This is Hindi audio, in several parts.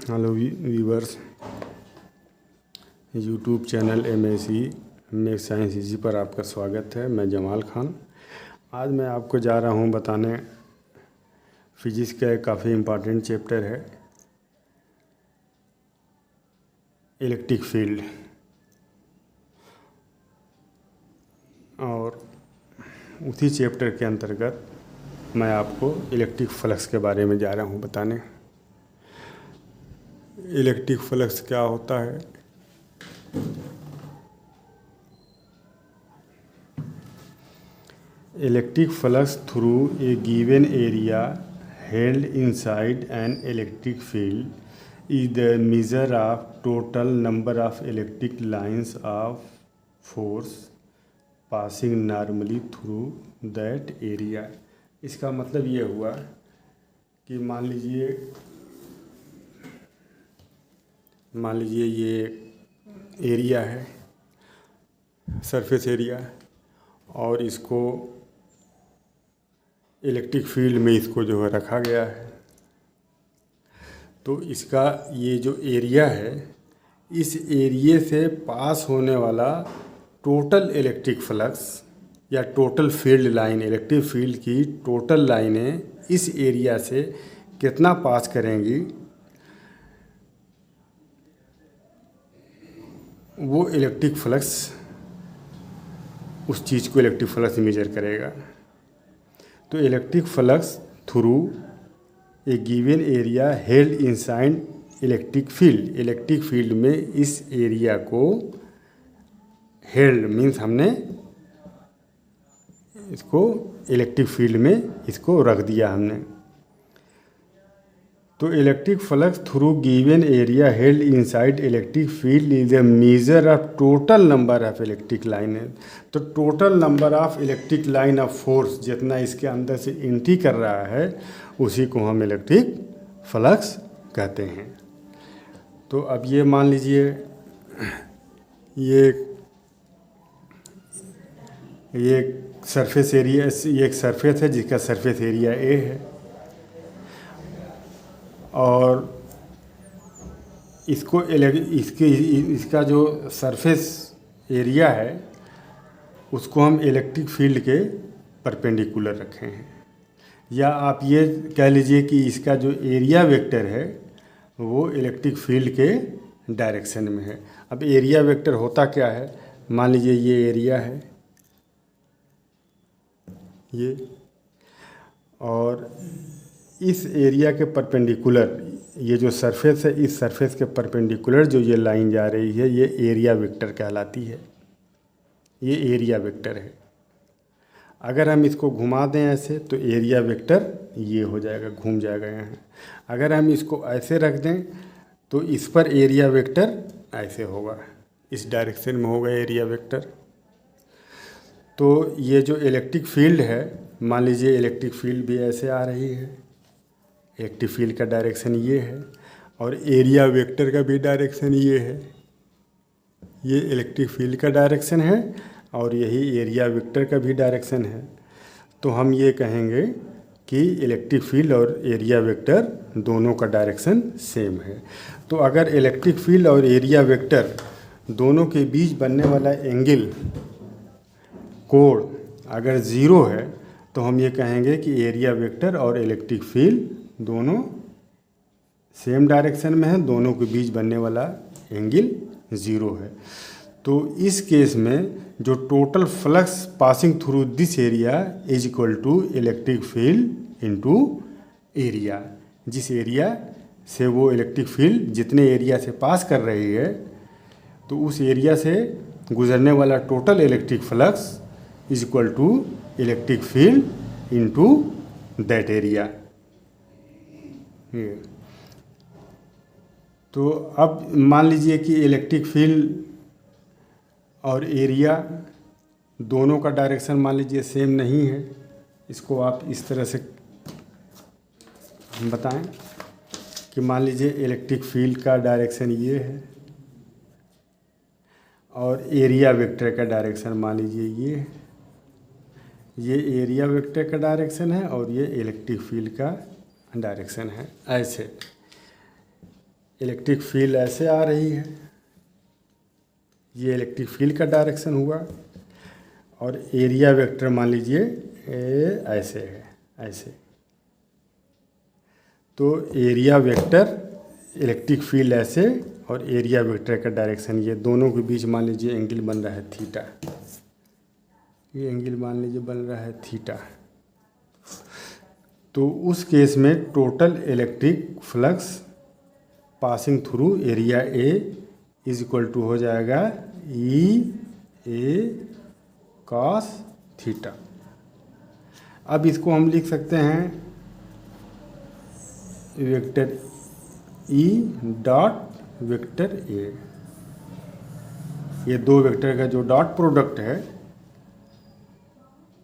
Hello viewers, YouTube channel MSE make science easy पर आपका स्वागत है। मैं जमाल खान। आज मैं आपको जा रहा हूं बताने फिजिक्स का एक काफ़ी इम्पॉर्टेंट चैप्टर है इलेक्ट्रिक फील्ड, और उसी चैप्टर के अंतर्गत मैं आपको इलेक्ट्रिक फ्लक्स के बारे में जा रहा हूं बताने। इलेक्ट्रिक फ्लक्स क्या होता है? Electric flux through a given area held inside an electric field is the measure of total number of electric lines of force passing normally through that area। इसका मतलब ये हुआ कि मान लीजिए ये एरिया है, सरफेस एरिया, और इसको इलेक्ट्रिक फील्ड में इसको जो है रखा गया है। तो इसका ये जो एरिया है, इस एरिए से पास होने वाला टोटल इलेक्ट्रिक फ्लक्स या total field line, electric field की टोटल लाइनें इस एरिया से कितना पास करेंगी, वो इलेक्ट्रिक फ्लक्स, उस चीज़ को इलेक्ट्रिक फ्लक्स मेजर करेगा। तो electric flux through a given area held inside electric field में इस एरिया को हेल्ड मीन्स हमने इसको इलेक्ट्रिक फील्ड में इसको रख दिया हमने। तो electric flux through given area held inside electric field is a measure of total number of electric line. तो total number of electric line of force जितना इसके अंदर से एंट्री कर रहा है, उसी को हम इलेक्ट्रिक फ्लक्स कहते हैं। तो अब ये मान लीजिए ये सरफेस एरिया, ये एक सरफेस है जिसका सरफेस एरिया A है, और इसका जो सरफेस एरिया है उसको हम इलेक्ट्रिक फील्ड के परपेंडिकुलर रखे हैं। या आप ये कह लीजिए कि इसका जो एरिया वेक्टर है वो इलेक्ट्रिक फील्ड के डायरेक्शन में है। अब एरिया वेक्टर होता क्या है? मान लीजिए ये एरिया है ये, और इस एरिया के परपेंडिकुलर ये जो सरफेस है, इस सरफेस के परपेंडिकुलर जो ये लाइन जा रही है, ये एरिया वेक्टर कहलाती है। ये एरिया वेक्टर है। अगर हम इसको घुमा दें ऐसे तो एरिया वेक्टर ये हो जाएगा, घूम जाएगा यहाँ। अगर हम इसको ऐसे रख दें तो इस पर एरिया वेक्टर ऐसे होगा, इस डायरेक्शन में होगा एरिया वेक्टर। तो ये जो इलेक्ट्रिक फील्ड है, मान लीजिए इलेक्ट्रिक फील्ड भी ऐसे आ रही है, इलेक्ट्रिक फील्ड का डायरेक्शन ये है, और एरिया वेक्टर का भी डायरेक्शन ये है। ये इलेक्ट्रिक फील्ड का डायरेक्शन है और यही एरिया वेक्टर का भी डायरेक्शन है। तो हम ये कहेंगे कि इलेक्ट्रिक फील्ड और एरिया वेक्टर दोनों का डायरेक्शन सेम है। तो अगर इलेक्ट्रिक फील्ड और एरिया वेक्टर दोनों के बीच बनने वाला एंगल, कोण अगर ज़ीरो है, तो हम ये कहेंगे कि एरिया वेक्टर और इलेक्ट्रिक फील्ड दोनों सेम डायरेक्शन में है, दोनों के बीच बनने वाला एंगल ज़ीरो है। तो इस केस में जो total flux passing through this area is equal to electric field into area. जिस एरिया से वो इलेक्ट्रिक फील्ड जितने एरिया से पास कर रही है, तो उस एरिया से गुजरने वाला total electric flux is equal to electric field into that area. तो अब मान लीजिए कि इलेक्ट्रिक फील्ड और एरिया दोनों का डायरेक्शन मान लीजिए सेम नहीं है। इसको आप इस तरह से बताएं कि मान लीजिए इलेक्ट्रिक फील्ड का डायरेक्शन ये है और एरिया वेक्टर का डायरेक्शन मान लीजिए ये है। ये एरिया वेक्टर का डायरेक्शन है और ये इलेक्ट्रिक फील्ड का डायरेक्शन है। ऐसे इलेक्ट्रिक फील्ड ऐसे आ रही है, ये इलेक्ट्रिक फील्ड का डायरेक्शन हुआ, और एरिया वेक्टर मान लीजिए ऐसे है, ऐसे। तो एरिया वेक्टर, इलेक्ट्रिक फील्ड ऐसे, और एरिया वेक्टर का डायरेक्शन ये, दोनों के बीच मान लीजिए एंगल बन रहा है थीटा, ये एंगल मान लीजिए बन रहा है थीटा। तो उस केस में total electric flux passing through area A is equal to हो जाएगा ई ए कॉस थीटा। अब इसको हम लिख सकते हैं vector E dot vector A. ये दो वेक्टर का जो डॉट प्रोडक्ट है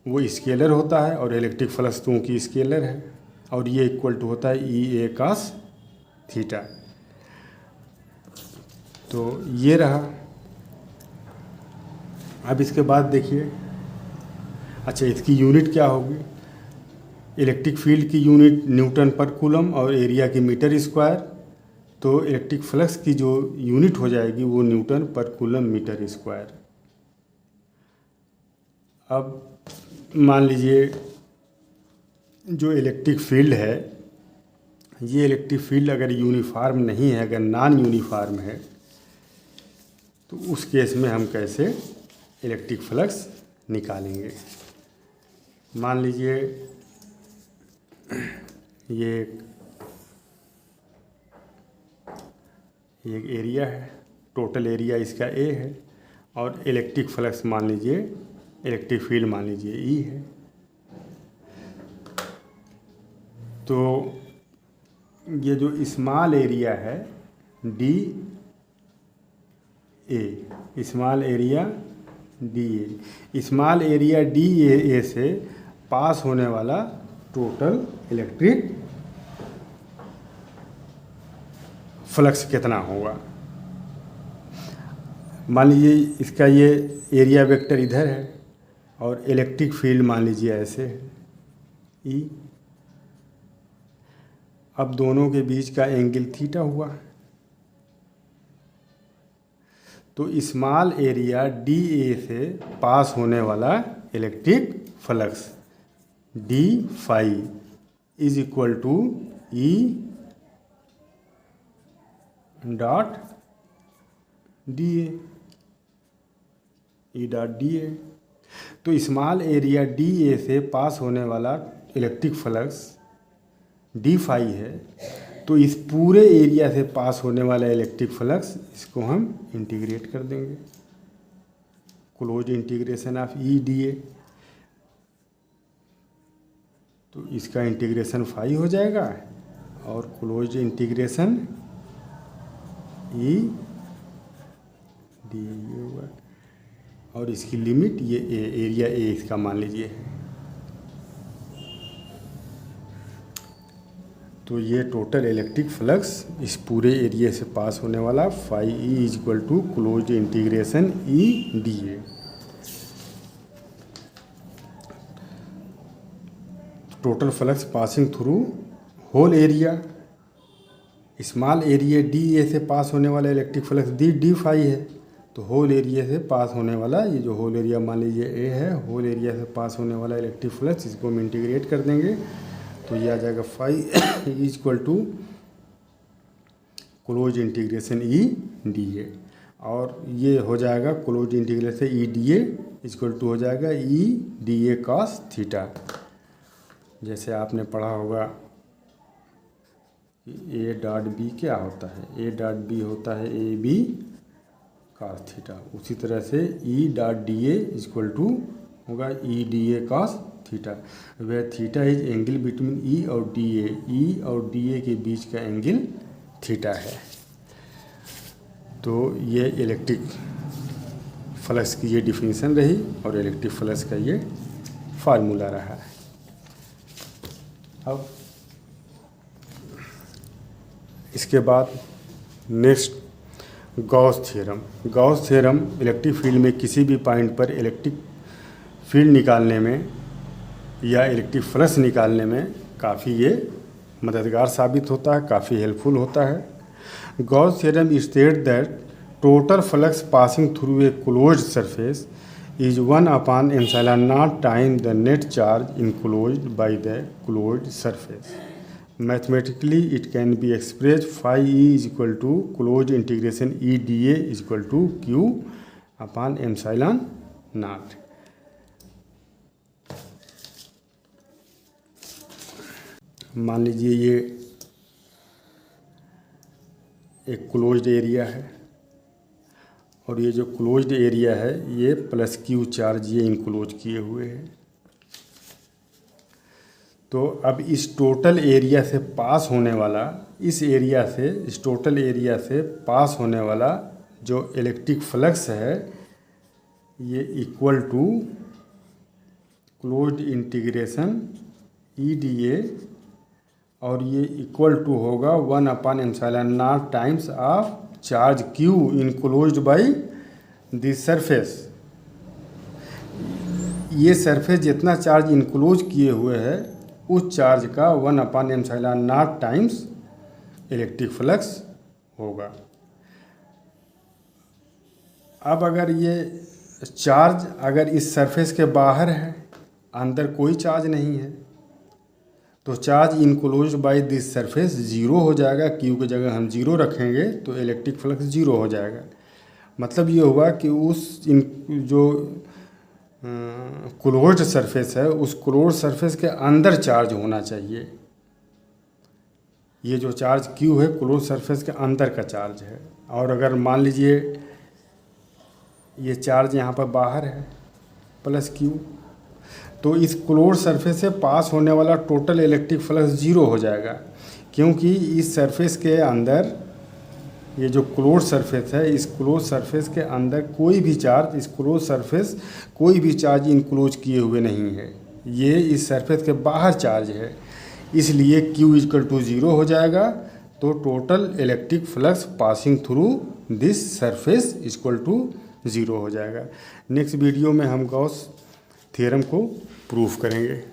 वो स्केलर होता है, और इलेक्ट्रिक फ्लक्स तो की स्केलर है, और ये इक्वल टू होता है ई ए कॉस थीटा। तो ये रहा। अब इसके बाद देखिए, अच्छा इसकी यूनिट क्या होगी, इलेक्ट्रिक फील्ड की यूनिट न्यूटन पर कूलम और एरिया की मीटर स्क्वायर, तो इलेक्ट्रिक फ्लक्स की जो यूनिट हो जाएगी वो न्यूटन पर कूलम मीटर स्क्वायर। अब मान लीजिए जो इलेक्ट्रिक फील्ड है, ये इलेक्ट्रिक फील्ड अगर यूनिफॉर्म नहीं है, अगर नॉन यूनिफॉर्म है, तो उस केस में हम कैसे इलेक्ट्रिक फ्लक्स निकालेंगे। मान लीजिए ये एक एरिया है, टोटल एरिया इसका ए है, और इलेक्ट्रिक फ्लक्स मान लीजिए, इलेक्ट्रिक फील्ड मान लीजिए ई है। तो ये जो स्मॉल एरिया है D A, small area d A, small area d A से पास होने वाला टोटल इलेक्ट्रिक फ्लक्स कितना होगा। मान लीजिए इसका ये एरिया वेक्टर इधर है, और इलेक्ट्रिक फील्ड मान लीजिए ऐसे है ई। अब दोनों के बीच का एंगल थीटा हुआ। तो स्मॉल एरिया डी ए से पास होने वाला electric flux d phi is equal to E dot D A, E dot D A. तो स्मॉल एरिया डी ए से पास होने वाला इलेक्ट्रिक फ्लक्स डी फाई है, तो इस पूरे एरिया से पास होने वाला इलेक्ट्रिक फ्लक्स, इसको हम इंटीग्रेट कर देंगे, close integration of E D A. तो इसका इंटीग्रेशन फाई हो जाएगा, और close integration E D A होगा, और इसकी लिमिट ये एरिया ए इसका मान लीजिए है। तो ये टोटल इलेक्ट्रिक फ्लक्स इस पूरे एरिया से पास होने वाला phi E is equal to close integration E D A. Total flux passing through whole area, small area d A से पास होने वाला इलेक्ट्रिक फ्लक्स डी फाई है, तो होल एरिया से पास होने वाला, ये जो होल एरिया मान लीजिए ए है, होल एरिया से पास होने वाला इलेक्ट्रिक फ्लक्स, इसको हम इंटीग्रेट कर देंगे, तो ये आ जाएगा phi is equal to close integration E D A, और ये हो जाएगा close integration E D A is equal to हो जाएगा E D A cos theta. जैसे आपने पढ़ा होगा कि ए डॉट बी क्या होता है, ए डॉट बी होता है ए बी कॉस थीटा, उसी तरह से E dot D A is equal to होगा E D A cos theta. वह theta is angle between E और डी ए, ई और डी ए के बीच का एंगल थीटा है। तो ये इलेक्ट्रिक फ्लक्स की ये डिफिनीशन रही, और इलेक्ट्रिक फ्लक्स का ये फार्मूला रहा है। अब इसके बाद next Gauss theorem. Gauss theorem electric field में किसी भी पॉइंट पर इलेक्ट्रिक फील्ड निकालने में या इलेक्ट्रिक फ्लक्स निकालने में काफ़ी ये मददगार साबित होता है, काफ़ी हेल्पफुल होता है। Gauss theorem states that total flux passing through a closed surface is 1 upon epsilon naught times the net charge enclosed by the closed surface. Mathematically, it can be expressed phi E is equal to closed integration E dA is equal to Q upon epsilon naught. मान लीजिए ये एक क्लोज्ड एरिया है और ये जो क्लोज्ड एरिया है ये प्लस क्यू चार्ज ये इनक्लोज किए हुए हैं। तो अब इस टोटल एरिया से पास होने वाला इस टोटल एरिया से पास होने वाला जो इलेक्ट्रिक फ्लक्स है ये equal to closed integration E D A और ये इक्वल टू होगा 1 upon epsilon naught times of charge q enclosed by this surface. ये सरफेस जितना चार्ज इनक्लोज किए हुए है उस चार्ज का 1 upon epsilon naught times electric flux होगा। अब अगर ये चार्ज अगर इस सरफेस के बाहर है, अंदर कोई चार्ज नहीं है, तो charge enclosed by this surface zero हो जाएगा। क्यू की जगह हम ज़ीरो रखेंगे तो इलेक्ट्रिक फ्लक्स ज़ीरो हो जाएगा। मतलब ये हुआ कि उस जो क्लोज्ड सरफेस है उस क्लोज्ड सरफेस के अंदर चार्ज होना चाहिए। ये जो चार्ज क्यू है क्लोज्ड सरफेस के अंदर का चार्ज है। और अगर मान लीजिए ये चार्ज यहाँ पर बाहर है प्लस क्यू, तो इस क्लोज्ड सरफेस से पास होने वाला टोटल इलेक्ट्रिक फ्लक्स ज़ीरो हो जाएगा, क्योंकि इस सरफेस के अंदर ये जो क्लोज्ड सरफेस है इस क्लोज्ड सरफेस के अंदर कोई भी चार्ज इनक्लोज किए हुए नहीं है। ये इस सरफेस के बाहर चार्ज है, इसलिए Q इक्वल टू ज़ीरो हो जाएगा। तो total electric flux passing through this surface equal to zero हो जाएगा। नेक्स्ट वीडियो में हम गॉस थ्योरम को प्रूफ करेंगे।